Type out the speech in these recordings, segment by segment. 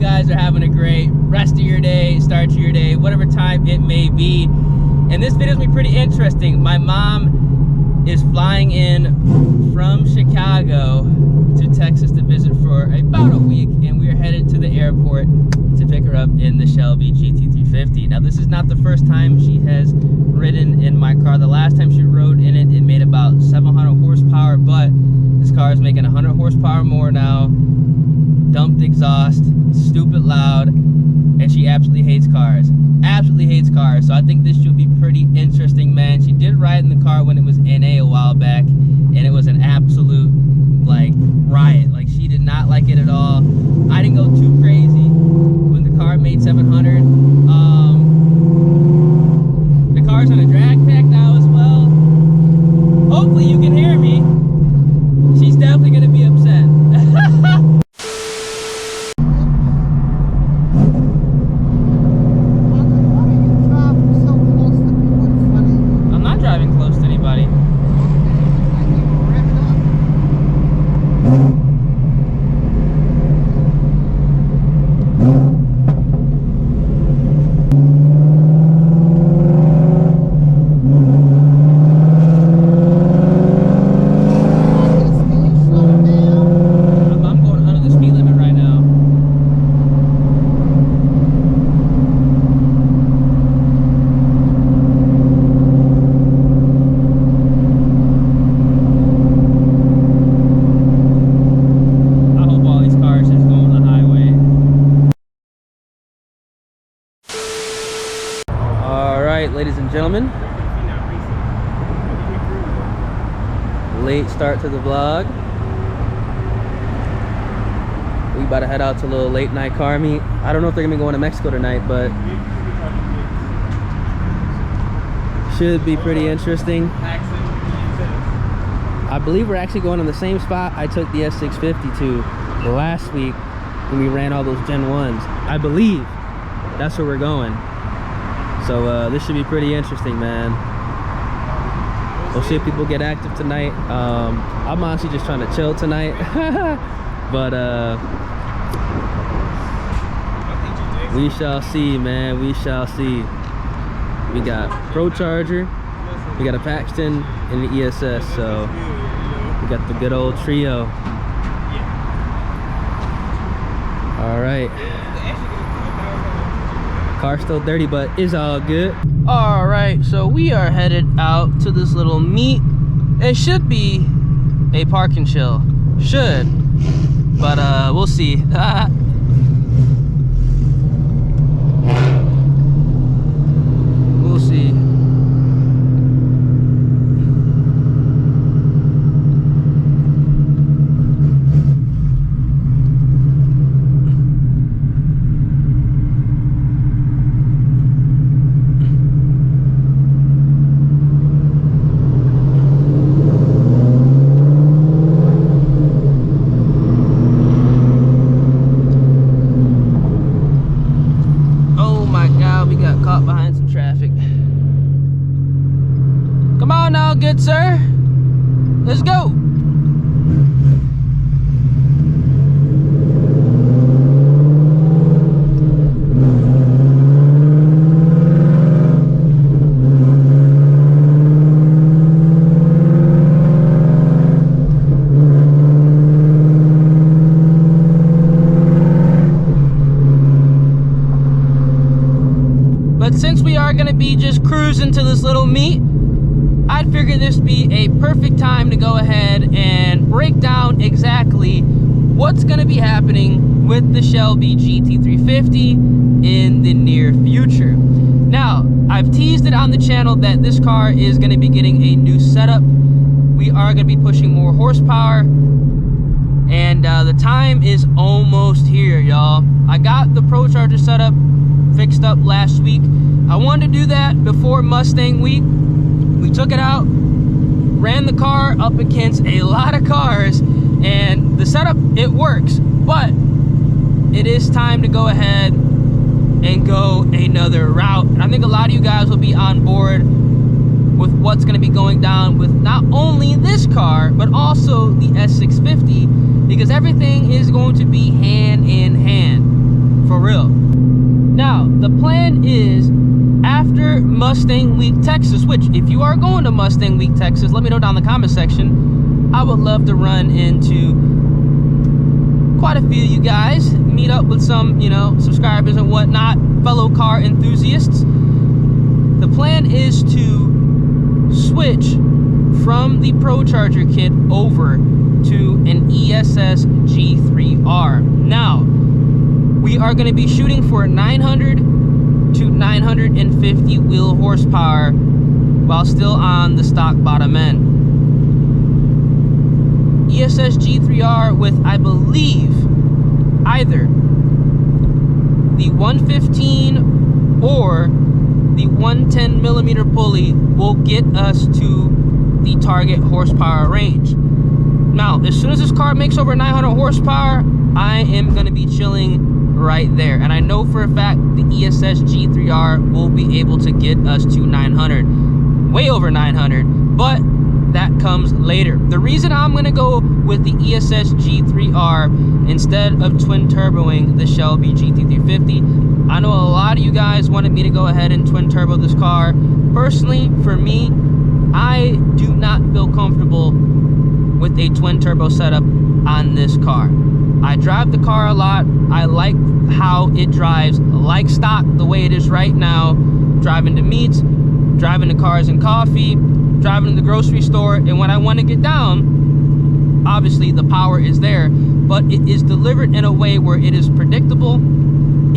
guys are having a great rest of your day, start to your day, whatever time it may be. And this video is going to be pretty interesting. My mom is flying in from Chicago to Texas to visit for about a week, and we are headed to the airport to pick her up in the Shelby GT350. Now, this is not the first time she has ridden in my car. The last time she rode in it, it made about 700 horsepower, but this car is making 100 horsepower more now. Dumped exhaust, stupid loud, and she absolutely hates cars. Absolutely hates cars. So I think this should be pretty interesting, man. She did ride in the car when it was NA a while back, and it was an absolute, like, riot. Like, she did not like it at all. I didn't go too crazy when the car made 700. The car's on a drag pack now as well. Hopefully you can hear me. She's definitely going to be upset. I'm not driving close to anybody. Ladies and gentlemen, late start to the vlog. We about to head out to a little late night car meet. I don't know if they're gonna be going to Mexico tonight, but should be pretty interesting. I believe we're actually going on the same spot I took the S650 to last week when we ran all those Gen 1s. I believe that's where we're going. So this should be pretty interesting, man. We'll see if people get active tonight. I'm honestly just trying to chill tonight. But we shall see, man. We shall see. We got Procharger, we got a Paxton, and the ESS. So we got the good old trio. All right. Car's still dirty, but it's all good. All right, so we are headed out to this little meet. It should be a park and chill. Should, but we'll see. We'll see. Behind some traffic. Come on now, good sir. Let's go. Since we are going to be just cruising to this little meet, I'd figure this would be a perfect time to go ahead and break down exactly what's going to be happening with the Shelby GT350 in the near future. Now, I've teased it on the channel that this car is going to be getting a new setup. We are going to be pushing more horsepower, and the time is almost here, y'all. I got the Procharger setup fixed up last week. I wanted to do that before Mustang week. We took it out, ran the car up against a lot of cars, and the setup, it works, but it is time to go ahead and go another route. And I think a lot of you guys will be on board with what's going to be going down with not only this car, but also the S650, because everything is going to be hand in hand. for real. Now, the plan is after Mustang Week Texas, which if you are going to Mustang Week Texas, let me know down in the comment section. I would love to run into quite a few of you guys, meet up with some, you know, subscribers and whatnot, fellow car enthusiasts. The plan is to switch from the Procharger kit over to an ESS G3R. Now, we are going to be shooting for 900 to 950 wheel horsepower while still on the stock bottom end. ESS G3R with, I believe, either the 115 or the 110 millimeter pulley will get us to the target horsepower range. Now, as soon as this car makes over 900 horsepower, I am going to be chilling right there. And I know for a fact the ESS G3R will be able to get us to 900, way over 900, but that comes later. The reason I'm going to go with the ESS G3R instead of twin turboing the Shelby GT350, I know a lot of you guys wanted me to go ahead and twin turbo this car. Personally, for me, I do not feel comfortable with a twin turbo setup on this car. I drive the car a lot. I like how it drives like stock the way it is right now, driving to meets, driving to Cars and Coffee, driving to the grocery store, and when I want to get down, obviously the power is there, but it is delivered in a way where it is predictable,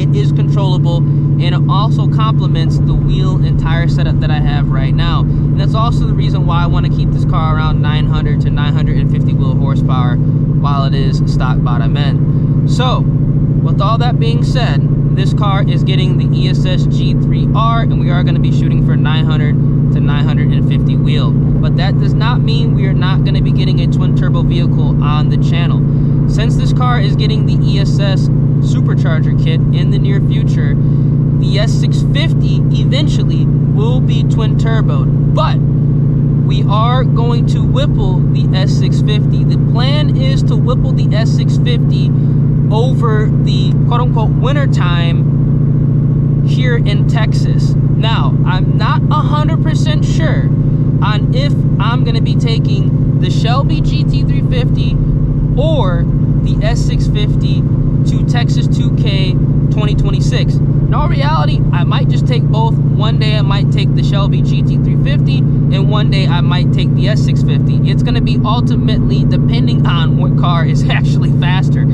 it is controllable, and it also complements the wheel and tire setup that I have right now. And that's also the reason why I want to keep this car around 900 to 950 wheel horsepower while it is stock bottom end. So, with all that being said, this car is getting the ESS G3R, and we are going to be shooting for 900 to 950 wheel. But that does not mean we are not going to be getting a twin turbo vehicle on the channel. Since this car is getting the ESS Supercharger kit in the near future, the S650 eventually will be twin turboed, but we are going to whipple the S650. The plan is to whipple the S650 over the quote-unquote winter time here in Texas. Now, I'm not 100% sure on if I'm going to be taking the Shelby GT350 or the S650 to Texas 2K 2026. In all reality, I might just take both. One day I might take the Shelby GT350, and one day I might take the S650. It's going to be ultimately depending on what car is actually faster.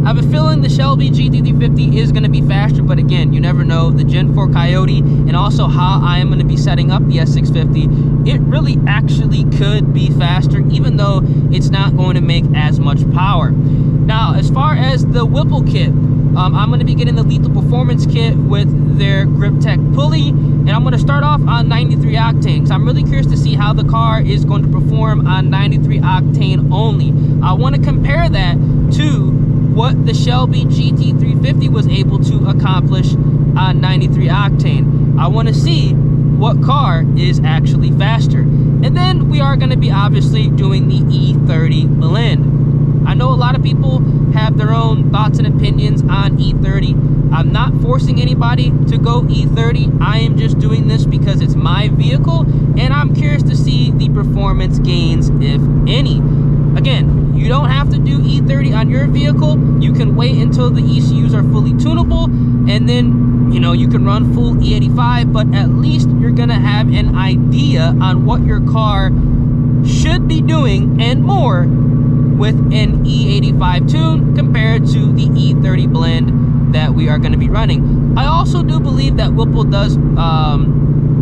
I have a feeling the Shelby GT350 is going to be faster, but again, you never know. The Gen 4 Coyote and also how I am going to be setting up the S650, it really actually could be faster, even though it's not going to make as much power. Now, as far as the Whipple kit, I'm going to be getting the Lethal Performance kit with their Grip Tech pulley, and I'm going to start off on 93 octane. So I'm really curious to see how the car is going to perform on 93 octane only. I want to compare that to what the Shelby GT350 was able to accomplish on 93 octane. I want to see what car is actually faster. And then we are going to be obviously doing the E30 blend. I know a lot of people have their own thoughts and opinions on E30. I'm not forcing anybody to go E30. I am just doing this because it's my vehicle, and I'm curious to see the performance gains, if any. Again, you don't have to do E30 on your vehicle. You can wait until the ECUs are fully tunable, and then, you know, you can run full E85, but at least you're gonna have an idea on what your car should be doing and more with an E85 tune compared to the E30 blend that we are going to be running. I also do believe that Whipple does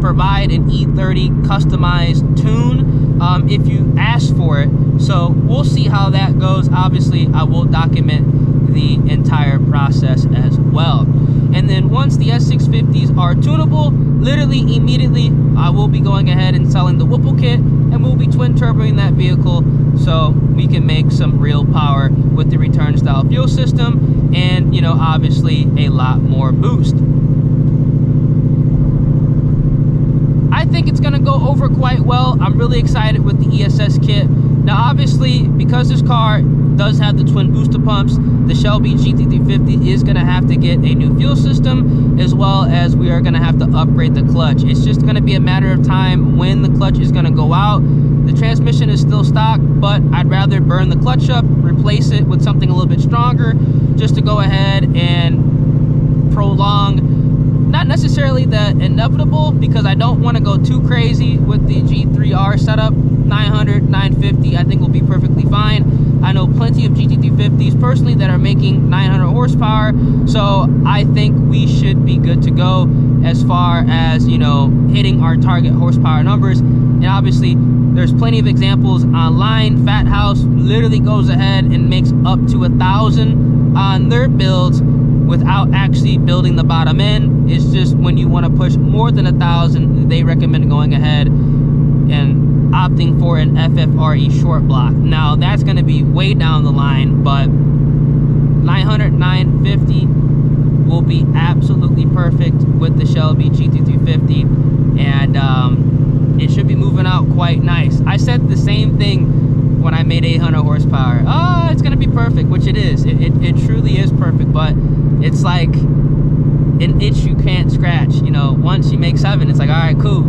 provide an E30 customized tune if you ask for it. So we'll see how that goes. Obviously, I will document the entire process as well. And then once the S650s are tunable, literally immediately, I will be going ahead and selling the Whipple kit, and we'll be twin turboing that vehicle so we can make some real power with the return style fuel system and, you know, obviously a lot more boost. I think it's gonna go over quite well. I'm really excited with the ESS kit. Now obviously, because this car does have the twin booster pumps, the Shelby GT350 is gonna have to get a new fuel system, as well as we are gonna have to upgrade the clutch. It's just gonna be a matter of time when the clutch is gonna go out. The transmission is still stock, but I'd rather burn the clutch up, replace it with something a little bit stronger, just to go ahead and prolong, not necessarily the inevitable, because I don't want to go too crazy with the G3R setup. 900, 950 I think will be perfectly fine. I know plenty of GT350s personally that are making 900 horsepower, so I think we should be good to go as far as, you know, hitting our target horsepower numbers. And obviously there's plenty of examples online. Fat House literally goes ahead and makes up to 1,000 on their builds without actually building the bottom end. It's just when you want to push more than 1,000, they recommend going ahead and opting for an FFRE short block. Now that's going to be way down the line, but 900, 950 will be absolutely perfect with the Shelby GT350, and it should be moving out quite nice. I said the same thing when I made 800 horsepower. Oh, it's going to be perfect, which it is. It truly is perfect, but it's like an itch you can't scratch. You know, once you make 7, it's like, all right, cool.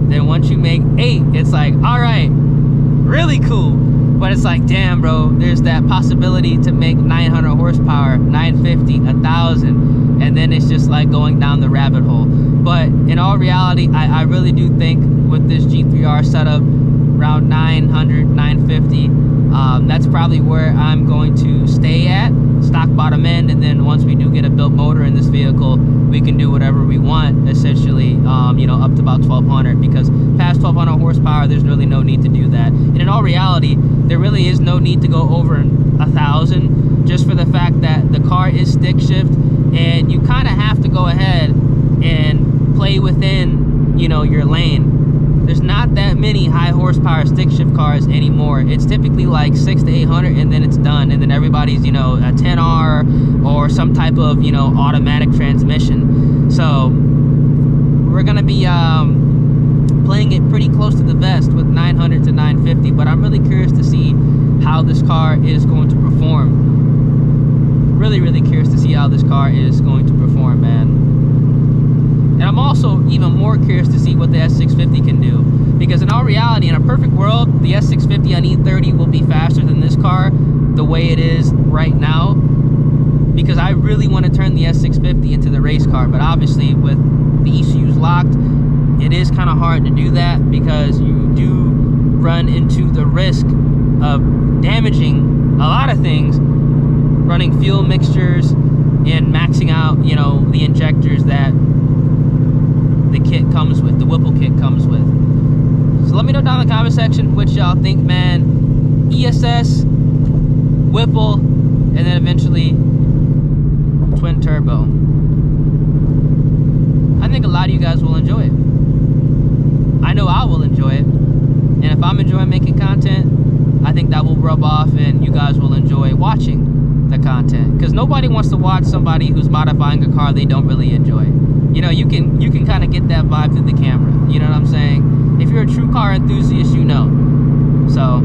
Then once you make 8, it's like, all right, really cool. But it's like, damn, bro, there's that possibility to make 900 horsepower, 950, 1,000, and then it's just like going down the rabbit hole. But in all reality, I really do think with this G3R setup, around 900, 950, that's probably where I'm going to stay at, stock bottom end. And then once we do get a built motor in this vehicle, we can do whatever we want, essentially, you know, up to about 1,200, because past 1,200 horsepower, there's really no need to do that. And in all reality, there really is no need to go over 1,000, just for the fact that the car is stick shift, and you kind of have to go ahead and play within, you know, your lane. There's not that many high horsepower stick shift cars anymore. It's typically like 600 to 800, and then it's done. And then everybody's, you know, a 10R or some type of, you know, automatic transmission. So we're gonna be playing it pretty close to the vest with 900 to 950. But I'm really curious to see how this car is going to perform. Really, really curious to see how this car is going to perform, man. And I'm also even more curious to see what the S650 can do, because in all reality, in a perfect world, the S650 on E30 will be faster than this car the way it is right now, because I really want to turn the S650 into the race car. But obviously with the ECUs locked, it is kind of hard to do that, because you do run into the risk of damaging a lot of things, running fuel mixtures and maxing out, you know, the injectors that the kit comes with, the Whipple kit comes with. So let me know down in the comment section what y'all think, man. ESS, Whipple, and then eventually twin turbo. I think a lot of you guys will enjoy it. I know I will enjoy it. And if I'm enjoying making content, I think that will rub off and you guys will enjoy watching the content. Because nobody wants to watch somebody who's modifying a car they don't really enjoy. You know, you can kind of get that vibe through the camera. You know what I'm saying? If you're a true car enthusiast, you know. So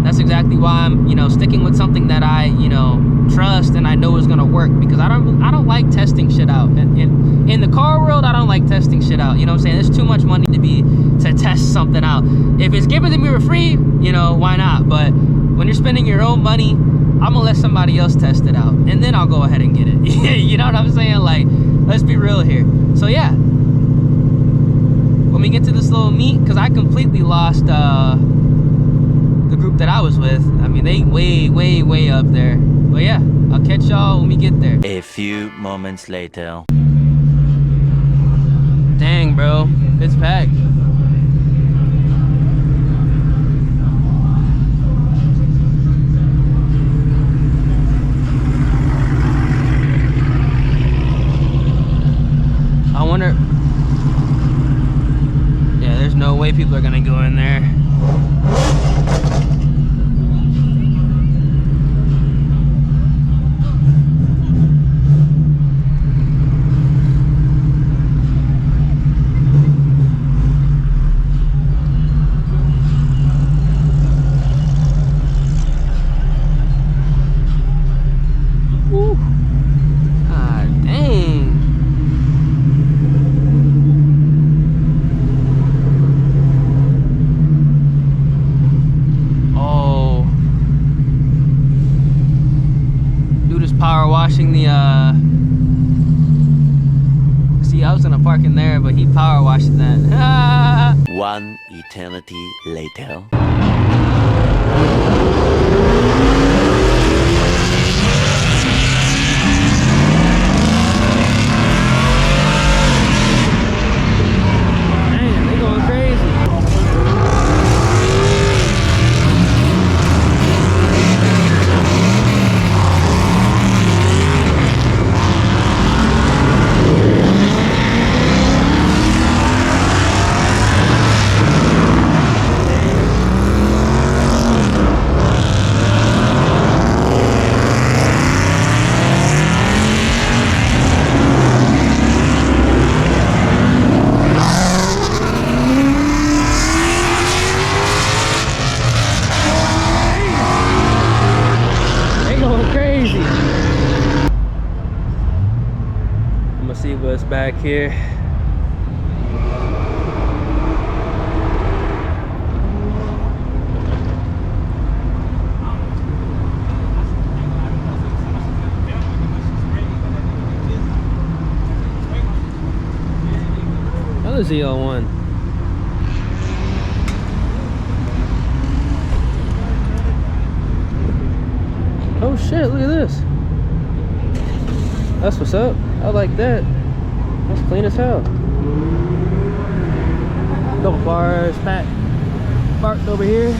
that's exactly why I'm, you know, sticking with something that I, you know, trust and I know is gonna work, because I don't like testing shit out. And in the car world, I don't like testing shit out. You know what I'm saying? There's too much money to test something out. If it's given to me for free, you know, why not? But when you're spending your own money, I'm gonna let somebody else test it out, and then I'll go ahead and get it. You know what I'm saying? Like, let's be real here. So yeah, when we get to this little meet, because I completely lost the group that I was with. I mean, they way up there. But yeah, I'll catch y'all when we get there. A few moments later. Dang, bro, it's packed. I wonder, yeah, there's no way people are gonna go in there. just power washing the see, I was gonna park in there, but he power washing that. One eternity later. Man, they going crazy. See what's back here. Another ZL1. Oh shit, look at this. That's what's up. I like that. That's clean as hell. Couple bars parked over here.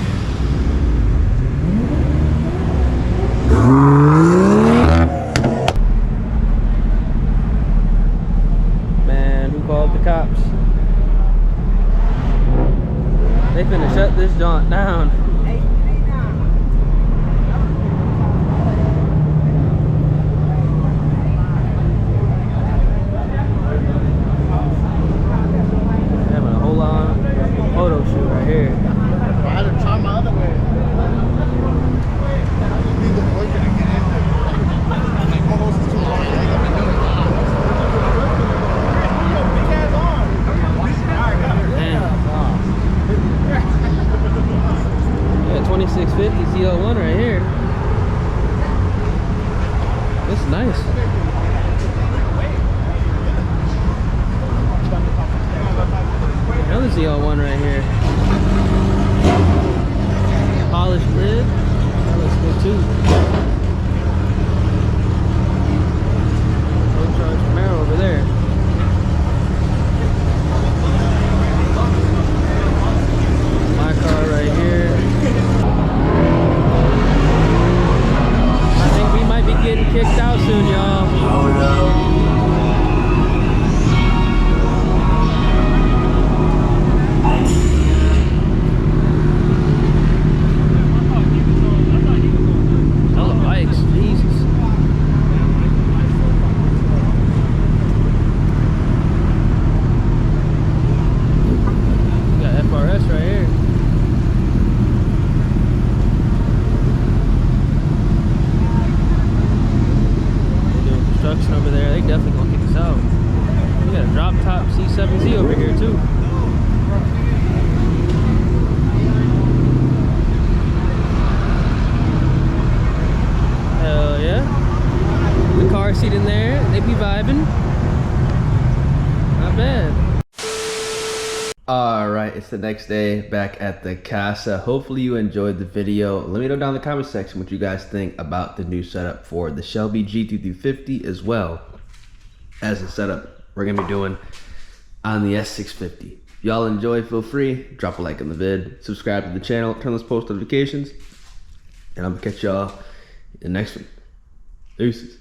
Man, who called the cops? They finna shut this jaunt down. Photo shoot right here. I had to try my other way. Yeah, 2650 ZL1 right here. This is nice. Another ZL1 right here. Polished lid. That looks good too. ProCharged Camaro over there. My car right here. I think we might be getting kicked out soon, y'all. Over there, they definitely gonna kick us out. We got a drop top C7Z over here too. Hell yeah. The car seat in there, they be vibing. Not bad. Alright, it's the next day back at the casa. Hopefully you enjoyed the video. Let me know down in the comment section what you guys think about the new setup for the Shelby GT350, as well as the setup we're gonna be doing on the S650. If y'all enjoy, feel free, drop a like on the vid, subscribe to the channel, turn those post notifications, and I'm gonna catch y'all in the next one. Deuces.